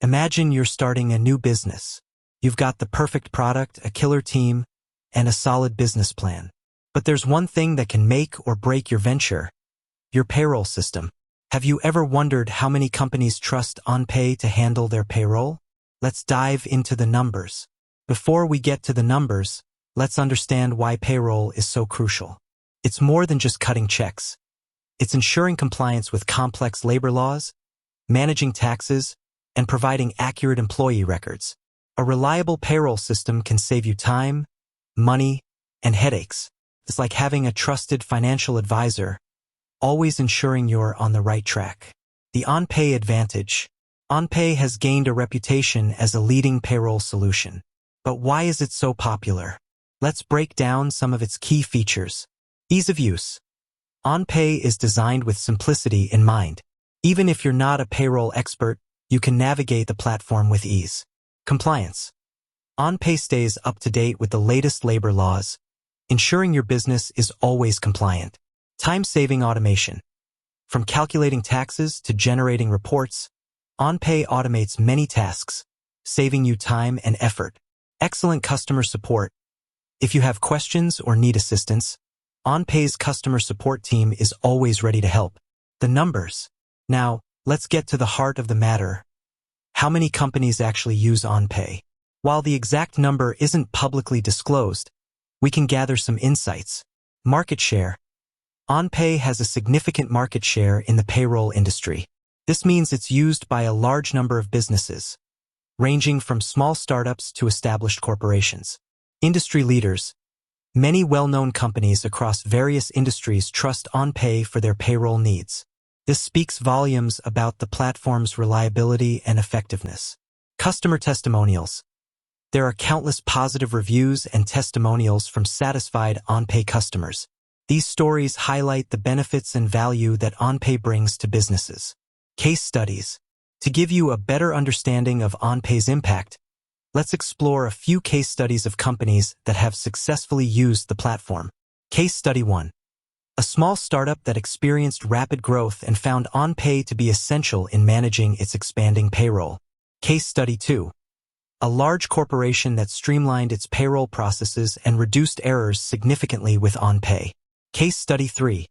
Imagine you're starting a new business. You've got the perfect product, a killer team, and a solid business plan. But there's one thing that can make or break your venture: your payroll system. Have you ever wondered how many companies trust OnPay to handle their payroll? Let's dive into the numbers. Before we get to the numbers, let's understand why payroll is so crucial. It's more than just cutting checks. It's ensuring compliance with complex labor laws, managing taxes, and providing accurate employee records. A reliable payroll system can save you time, money, and headaches. It's like having a trusted financial advisor, always ensuring you're on the right track. The OnPay advantage. OnPay has gained a reputation as a leading payroll solution. But why is it so popular? Let's break down some of its key features. Ease of use. OnPay is designed with simplicity in mind. Even if you're not a payroll expert, you can navigate the platform with ease. Compliance. OnPay stays up to date with the latest labor laws, ensuring your business is always compliant. Time-saving automation. From calculating taxes to generating reports, OnPay automates many tasks, saving you time and effort. Excellent customer support. If you have questions or need assistance, OnPay's customer support team is always ready to help. The numbers. Now, let's get to the heart of the matter. How many companies actually use OnPay? While the exact number isn't publicly disclosed, we can gather some insights. Market share. OnPay has a significant market share in the payroll industry. This means it's used by a large number of businesses, ranging from small startups to established corporations. Industry leaders. Many well-known companies across various industries trust OnPay for their payroll needs. This speaks volumes about the platform's reliability and effectiveness. Customer testimonials. There are countless positive reviews and testimonials from satisfied OnPay customers. These stories highlight the benefits and value that OnPay brings to businesses. Case studies. To give you a better understanding of OnPay's impact, let's explore a few case studies of companies that have successfully used the platform. Case study 1. A small startup that experienced rapid growth and found OnPay to be essential in managing its expanding payroll. Case study 2. A large corporation that streamlined its payroll processes and reduced errors significantly with OnPay. Case study 3.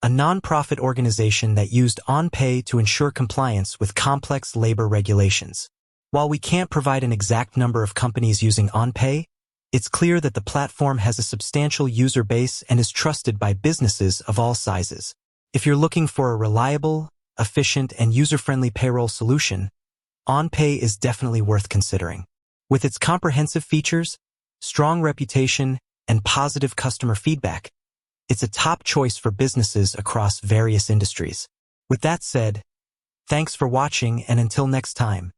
A nonprofit organization that used OnPay to ensure compliance with complex labor regulations. While we can't provide an exact number of companies using OnPay, it's clear that the platform has a substantial user base and is trusted by businesses of all sizes. If you're looking for a reliable, efficient, and user-friendly payroll solution, OnPay is definitely worth considering. With its comprehensive features, strong reputation, and positive customer feedback, it's a top choice for businesses across various industries. With that said, thanks for watching, and until next time.